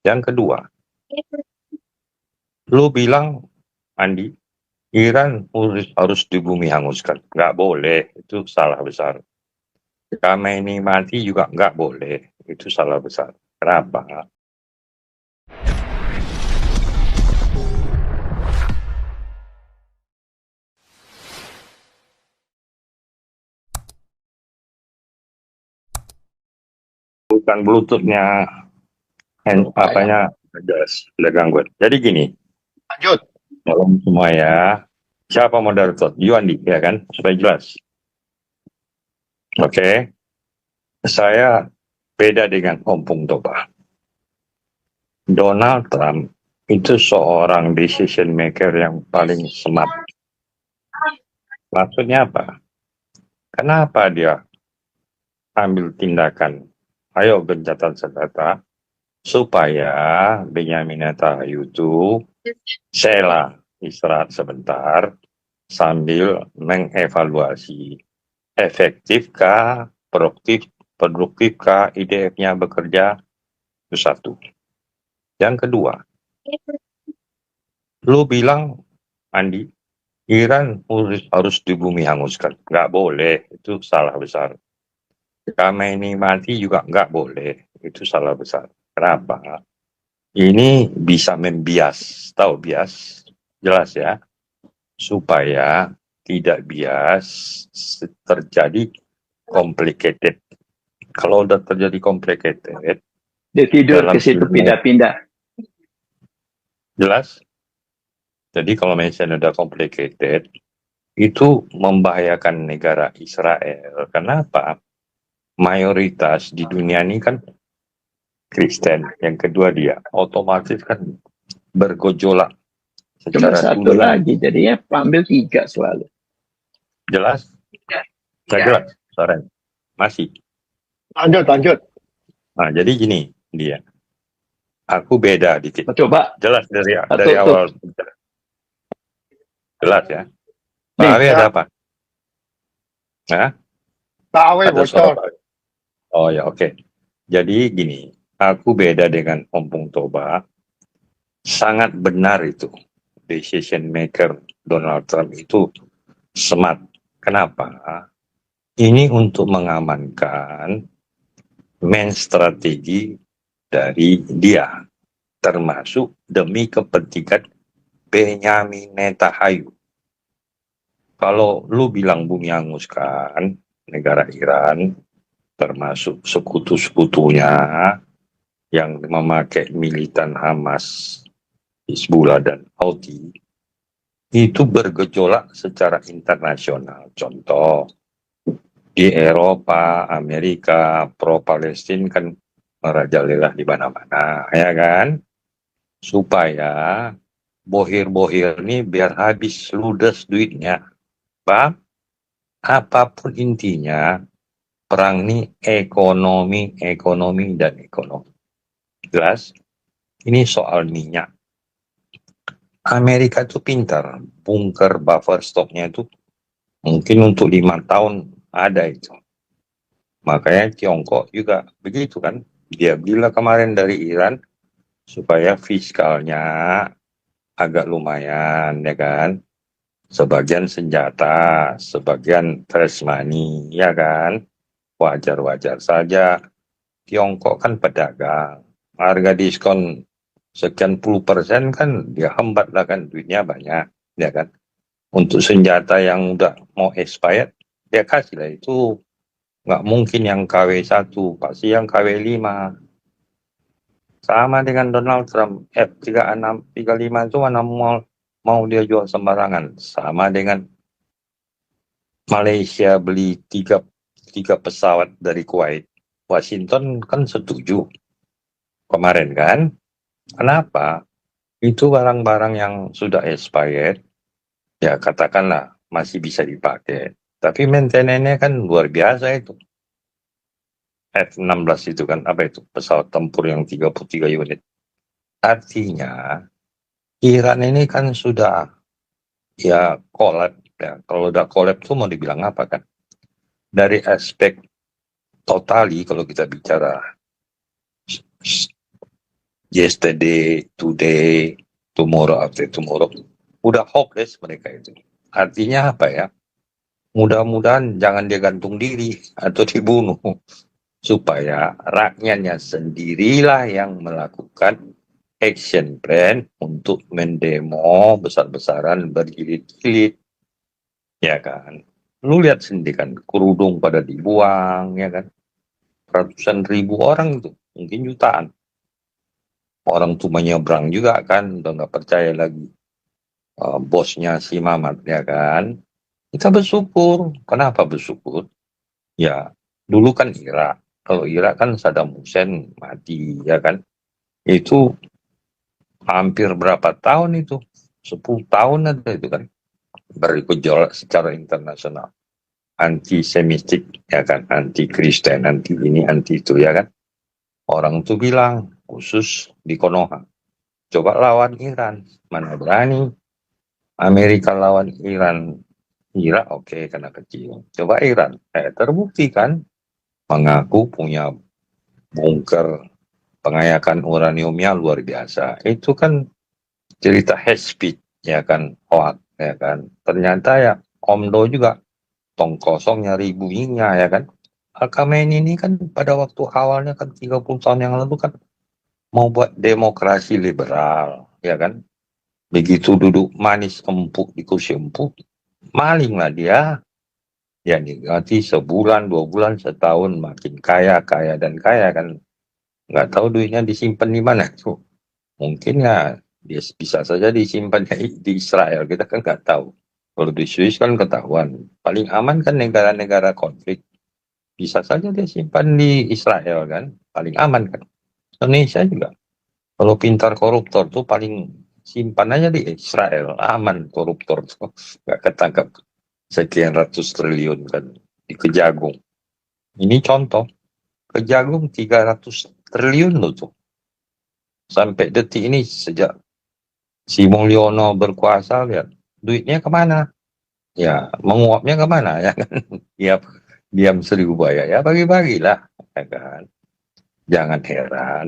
Yang kedua, lu bilang, Andi, Iran harus dibumi hanguskan. Nggak boleh, itu salah besar. Khamenei mati juga nggak boleh, itu salah besar. Kenapa? Bukan Bluetooth-nya, apanya, ada gangguan. Jadi gini, Lanjut. tolong semua ya. Siapa moderator? You, Andi, ya kan? Supaya jelas. Oke. Saya beda dengan Ompong Toba. Donald Trump itu seorang decision maker yang paling smart. Maksudnya apa? Kenapa dia ambil tindakan? Ayo gencatan senjata supaya Benyamin Netanyahu itu sela istirahat sebentar sambil mengevaluasi efektifkah, produktifkah IDF-nya bekerja. Itu satu. Yang kedua, lu bilang, Andi, Iran harus dibumi hanguskan. Nggak boleh, itu salah besar. Khamenei mati juga nggak boleh, itu salah besar. Kenapa? Ini bisa membias, tahu bias? Jelas ya, supaya tidak bias terjadi complicated. Kalau udah terjadi complicated, Dia tidur dalam ke situ dunia, pindah-pindah. jelas. Jadi kalau misalnya udah complicated, itu membahayakan negara Israel. Kenapa? Mayoritas di dunia ini kan Kristen. Yang kedua dia otomatis kan bergejolak Cuma secara satu dunia. lagi, jadinya ambil 3 selalu. Jelas? Nggak jelas? Soren? Masih? Lanjut. Nah, jadi gini dia. Aku beda dikit. Coba. Jelas dari awal. Jelas ya? Pak Awi ada apa? Hah? Pak Awi bocor. Oh ya, oke. Jadi gini, aku beda dengan Ompong Toba. Sangat benar itu. Decision maker Donald Trump itu smart. Kenapa? Ini untuk mengamankan main strategi dari dia, termasuk demi kepentingan Benyamin Netanyahu. Kalau lu bilang bumi hanguskan negara Iran, termasuk sekutu-sekutunya yang memakai militan Hamas, Hizbullah dan Houthi, itu bergejolak secara internasional. Contoh, di Eropa, Amerika, pro-Palestina kan merajalela di mana-mana, ya kan? Supaya bohir-bohir ini biar habis ludes duitnya. Bang, apapun intinya, perang ini ekonomi, dan ekonomi. Jelas? Ini soal minyak. Amerika itu pintar, bunker buffer stoknya itu mungkin untuk 5 tahun ada itu. Makanya Tiongkok juga begitu kan. Dia bila kemarin dari Iran supaya fiskalnya agak lumayan, ya kan. Sebagian senjata, sebagian fresh money, ya kan. Wajar-wajar saja. Tiongkok kan pedagang. Harga diskon sekian puluh persen kan dia hambat lah kan, duitnya banyak, ya kan. Untuk senjata yang udah mau expired, dia kasih lah itu. Nggak mungkin yang KW1, pasti yang KW5. Sama dengan Donald Trump, F-36, 35 itu mana mau dia jual sembarangan. Sama dengan Malaysia beli tiga pesawat dari Kuwait. Washington kan setuju kemarin kan. Kenapa? Itu barang-barang yang sudah expired, ya katakanlah masih bisa dipakai. Tapi maintenance-nya kan luar biasa itu. F-16 itu kan, apa itu? Pesawat tempur yang 33 unit. Artinya, Iran ini kan sudah ya collab. Ya. Kalau udah collab tuh mau dibilang apa kan? Dari aspek totali kalau kita bicara yesterday, today, tomorrow after tomorrow. Udah hopeless mereka itu. Artinya apa ya? Mudah-mudahan jangan dia gantung diri atau dibunuh. Supaya rakyatnya sendirilah yang melakukan action plan untuk mendemo besar-besaran berjilid-jilid. Ya kan? Lu lihat sendiri kan, kerudung pada dibuang, ya kan? Ratusan ribu orang itu, mungkin jutaan. Orang tuh menyeberang juga kan, udah nggak percaya lagi. Bosnya si Mamat, ya kan? Kita bersyukur. Kenapa bersyukur? Ya, dulu kan Irak. Kalau Irak kan Saddam Hussein mati, ya kan? Itu hampir berapa tahun itu? 10 tahun ada itu kan. Bergejolak secara internasional. Anti-Semitik, ya kan? Anti-Kristen, anti ini, anti itu, ya kan? Orang tuh bilang, khusus di Konoha. Coba lawan Iran. Mana berani? Amerika lawan Iran. Irak oke, kena kecil. Coba Iran. Terbukti kan? Mengaku punya bunker pengayakan uraniumnya luar biasa. Itu kan cerita hate speech, ya kan? Hoax, ya kan? Ternyata ya Omdo juga tong kosong nyari bunyinya, ya kan? Khamenei ini kan pada waktu awalnya kan 30 tahun yang lalu kan mau buat demokrasi liberal, ya kan? Begitu duduk manis empuk di kursi empuk, maling lah dia. Ya nanti sebulan, 2 bulan, setahun makin kaya, kaya dan kaya kan. Nggak tahu duitnya disimpan di mana tuh. Mungkin ya dia bisa saja disimpan di Israel, kita kan nggak tahu. Kalau di Swiss kan ketahuan. Paling aman kan negara-negara konflik. Bisa saja dia simpan di Israel kan. Paling aman kan. Indonesia juga. Kalau pintar koruptor tuh paling simpan aja di Israel. Aman koruptor tuh. Nggak ketangkap sekian ratus triliun kan. Di Kejagung. Ini contoh. Kejagung 300 triliun loh tuh. Sampai detik ini sejak si Mulyono berkuasa, lihat duitnya kemana? Ya menguapnya kemana ya kan? Ya diam 1000 buaya ya bagi-bagilah, ya kan? Jangan heran.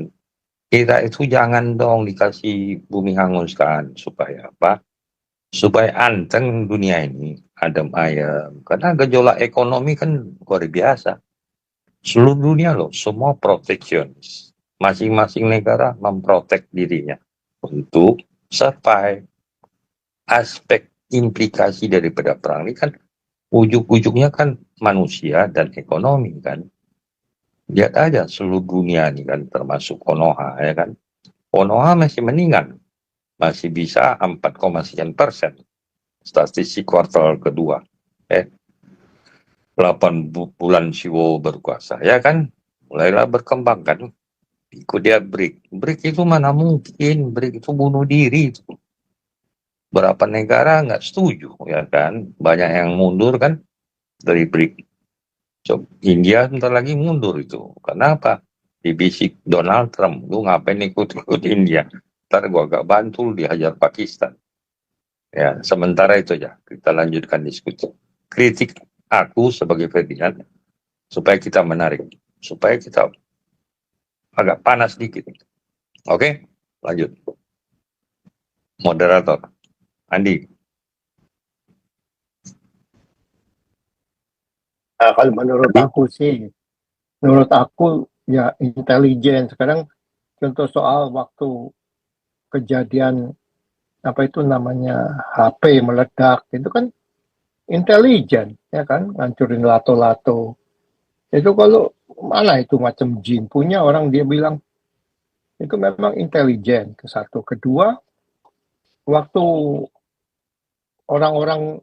Kita itu jangan dong dikasih bumi hanguskan supaya apa? Supaya anteng dunia ini adem ayem. Karena gejolak ekonomi kan luar biasa. Seluruh dunia loh, semua proteksionis. Masing-masing negara memprotek dirinya untuk survive. Aspek implikasi daripada perang ini kan ujung-ujungnya kan manusia dan ekonomi kan. Lihat aja seluruh dunia ini kan termasuk Konoha ya kan. Konoha masih meninggal. Masih bisa 4,sekian%. Statistik kuartal kedua. 8 bulan Shiwo berkuasa ya kan. Mulailah berkembang kan. Ikut dia BRIC. BRIC itu mana mungkin. BRIC itu bunuh diri itu. Berapa negara nggak setuju ya kan, banyak yang mundur kan dari BRIC. India sebentar lagi mundur itu, kenapa? Dibisik Donald Trump, lu ngapain ikut-ikut India, ntar gua agak bantu dihajar Pakistan. Ya sementara itu aja, kita lanjutkan diskusi. Kritik aku sebagai Ferdinand supaya kita menarik, supaya kita agak panas dikit. Oke, lanjut. Moderator Andi. Nah, kalau menurut aku sih, menurut aku ya intelijen. Sekarang contoh soal waktu kejadian apa itu namanya HP meledak itu kan intelijen ya kan, ngancurin lato-lato. Itu kalau mana itu macam jin punya orang dia bilang itu memang intelijen. Ke satu, kedua waktu orang-orang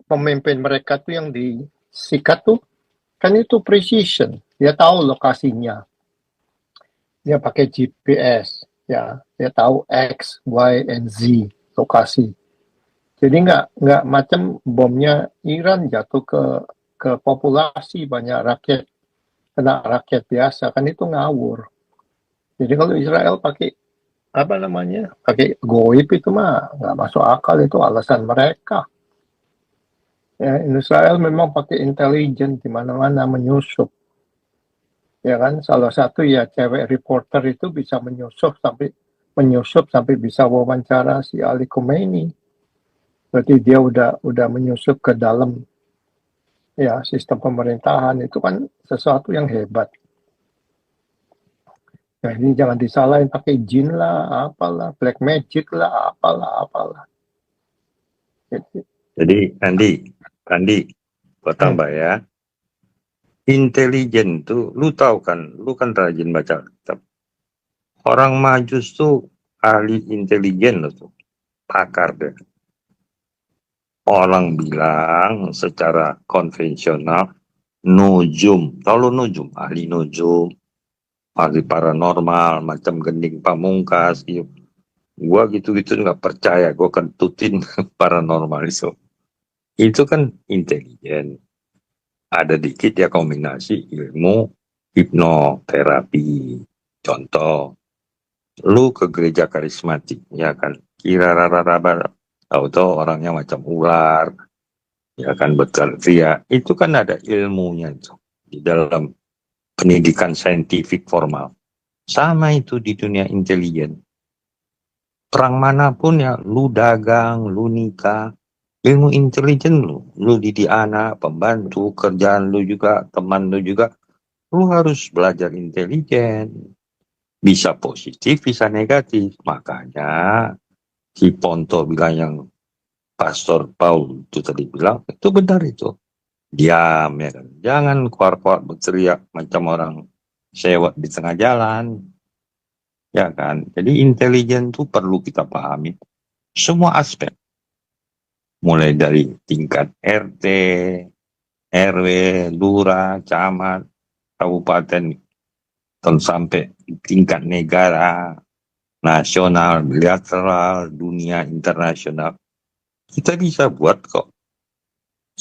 pemimpin mereka tuh yang disikat tuh kan itu precision, dia tahu lokasinya, dia pakai GPS, ya dia tahu X, Y, and Z lokasi. Jadi nggak macam bomnya Iran jatuh ke populasi banyak rakyat, kena rakyat biasa kan itu ngawur. Jadi kalau Israel pakai apa namanya, pakai goib itu mah nggak masuk akal, itu alasan mereka. Ya, Israel memang pakai intelijen di mana-mana menyusup. ya kan? Salah satu ya cewek reporter itu bisa menyusup sampai bisa wawancara si Ali Khomeini. Berarti dia udah menyusup ke dalam ya sistem pemerintahan, itu kan sesuatu yang hebat. Nah ini jangan disalahin pakai jin lah, apalah, black magic lah, apalah. Jadi Andi, gua tambah ya. Intelijen tuh, lu tahu kan, lu kan rajin baca kitab. Orang Majus tuh ahli intelijen loh tuh, pakar deh. Orang bilang secara konvensional, nujum, tahu lu nujum, ahli nujum, ahli paranormal, macam Gending Pamungkas, gitu. Gua gitu-gitu nggak percaya, gua kentutin paranormal itu. Itu kan intelijen. Ada dikit ya kombinasi ilmu hipnoterapi. Contoh, lu ke gereja karismatik, ya kan? Kira rara-rara, tahu-tahu orangnya macam ular, ya kan berteriak. Itu kan ada ilmunya itu di dalam pendidikan saintifik formal. Sama itu di dunia intelijen. Perang manapun ya, lu dagang, lu nikah, ilmu intelijen lu didik anak, pembantu, kerjaan lu juga, teman lu juga, lu harus belajar intelijen. Bisa positif, bisa negatif. Makanya si Ponto bilang yang Pastor Paul itu tadi bilang, itu benar itu. Diam ya kan. Jangan keluar-keluar berteriak macam orang sewot di tengah jalan. Ya kan. Jadi intelijen itu perlu kita pahami. Semua aspek. Mulai dari tingkat RT, RW, lurah, camat, kabupaten, dan sampai tingkat negara, nasional, bilateral, dunia internasional. Kita bisa buat kok.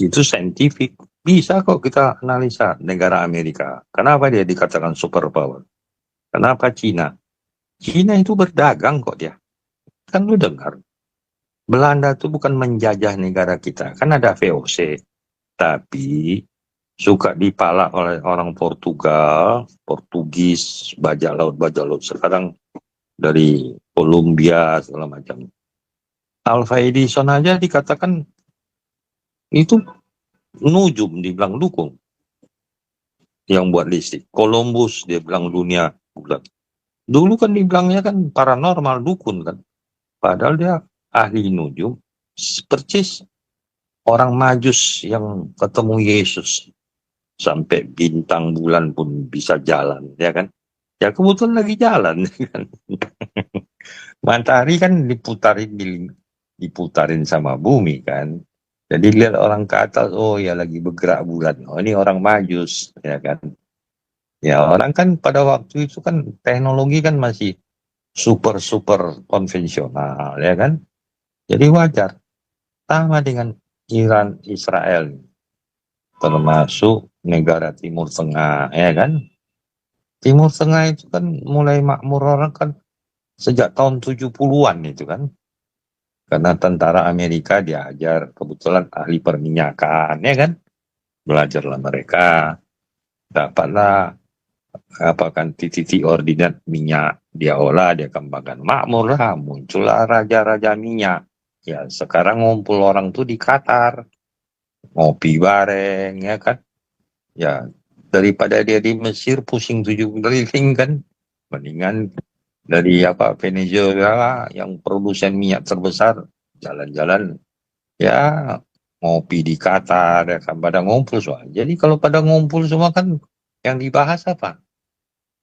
Itu saintifik. Bisa kok kita analisa negara Amerika. Kenapa dia dikatakan superpower? Kenapa Cina? Cina itu berdagang kok dia. Kan lu dengar. Belanda itu bukan menjajah negara kita. Kan ada VOC. Tapi suka dipalak oleh orang Portugal, Portugis, bajak laut. Sekarang dari Kolombia, segala macam. Alva Edison aja dikatakan itu nujum, dibilang dukun. Yang buat listrik. Columbus, dia bilang dunia bulat. Dulu kan dibilangnya kan paranormal, dukun kan. Padahal dia ahli nujum. Percis orang Majus yang ketemu Yesus. Sampai bintang bulan pun bisa jalan, ya kan. Ya kebetulan lagi jalan. Kan. Matahari kan diputarin sama bumi kan. Jadi lihat orang ke atas, oh ya lagi bergerak bulan. Oh ini orang Majus, ya kan. Ya orang kan pada waktu itu kan teknologi kan masih super konvensional, ya kan. Jadi wajar. Sama dengan Iran, Israel, termasuk negara Timur Tengah, ya kan. Timur Tengah itu kan mulai makmur orang kan sejak tahun 70-an itu kan. Karena tentara Amerika diajar, kebetulan ahli perminyakan, ya kan. Belajarlah mereka, dapatlah kan titik ordinat minyak, dia olah, dia kembangkan, makmur lah, muncullah raja-raja minyak. Ya sekarang ngumpul orang tuh di Qatar, ngopi bareng, ya kan. Ya daripada dia di Mesir pusing 7 keliling kan, mendingan dari Venezuela yang produsen minyak terbesar, jalan-jalan ya ngopi di Qatar, ya kan, pada ngumpul semua. Jadi kalau pada ngumpul semua kan yang dibahas apa?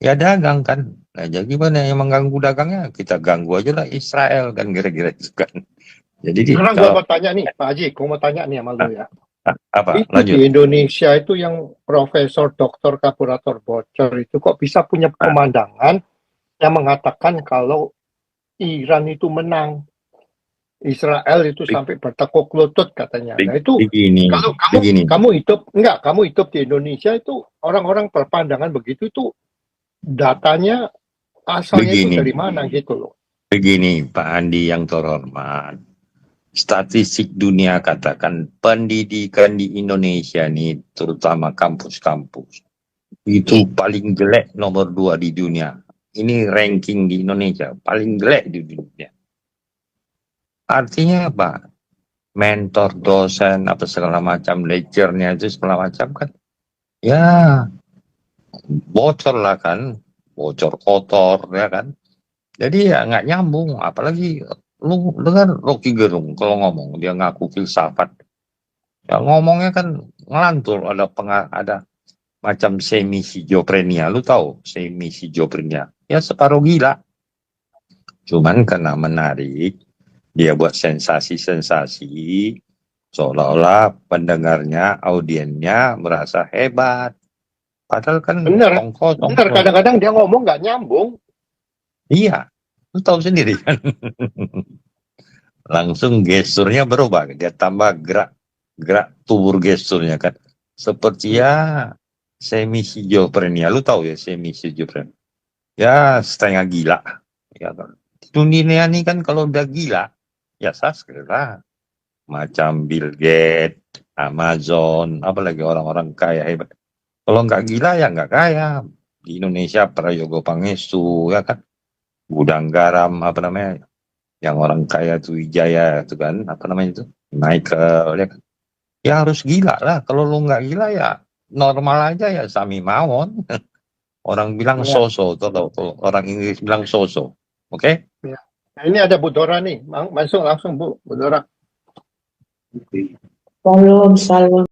Ya dagang kan. Nah, jadi gimana yang mengganggu dagangnya? Kita ganggu aja lah Israel kan, kira-kira itu kan. Jadi Sekarang gua kalau mau tanya nih, Pak Haji, gua mau tanya nih sama lu ya. apa Itu lanjut. di Indonesia itu yang profesor, doktor, kaburator bocor itu kok bisa punya Nah, pemandangan yang mengatakan kalau Iran itu menang, Israel itu sampai bertekuk lutut katanya. Nah itu begini, kalau begini, kamu hidup di Indonesia itu orang-orang berpandangan begitu itu datanya asalnya itu begini, dari mana gitu loh. begini, Pak Andi yang terhormat. Statistik dunia katakan pendidikan di Indonesia nih, terutama kampus-kampus, Itu paling jelek nomor 2 di dunia. Ini ranking di Indonesia paling jelek di dunia. Artinya apa? Mentor, dosen, apa segala macam, lecture-nya itu segala macam kan. Ya, bocor lah kan. Bocor kotor, ya kan. Jadi ya nggak nyambung. Apalagi lu dengar Rocky Gerung kalau ngomong, dia ngaku filsafat. Ya ngomongnya kan ngelantur, ada macam semi schizophrenia. Lu tahu semi schizophrenia? Ya separuh gila. Cuman karena menarik, dia buat sensasi-sensasi, seolah-olah pendengarnya, audiennya merasa hebat. Padahal kan Bener, tong kosong. bener. Kadang-kadang dia ngomong nggak nyambung. Iya, lu tahu sendiri kan. Langsung gesturnya berubah, dia tambah gerak tubuh gesturnya kan. Seperti ya semi schizophrenia. Lu tahu ya semi schizophrenia? Ya setengah gila. Ya kan. Dunia ini kan kalau udah gila, ya sastra lah. Macam Bill Gates, Amazon, apalagi orang-orang kaya hebat. Kalau nggak gila ya nggak kaya. Di Indonesia Prayogo Pangestu, ya kan. Gudang garam, apa namanya, yang orang kaya tuh Wijaya, itu kan, apa namanya itu, Michael, ya kan. Ya harus gila lah. Kalau lu nggak gila ya normal aja ya Sami Mawon. Orang bilang Ya, so-so, kalau orang Inggris bilang so-so. Oke? ya. Nah, ini ada Bu Dora nih. Masuk langsung Bu Dora. Salam, salam.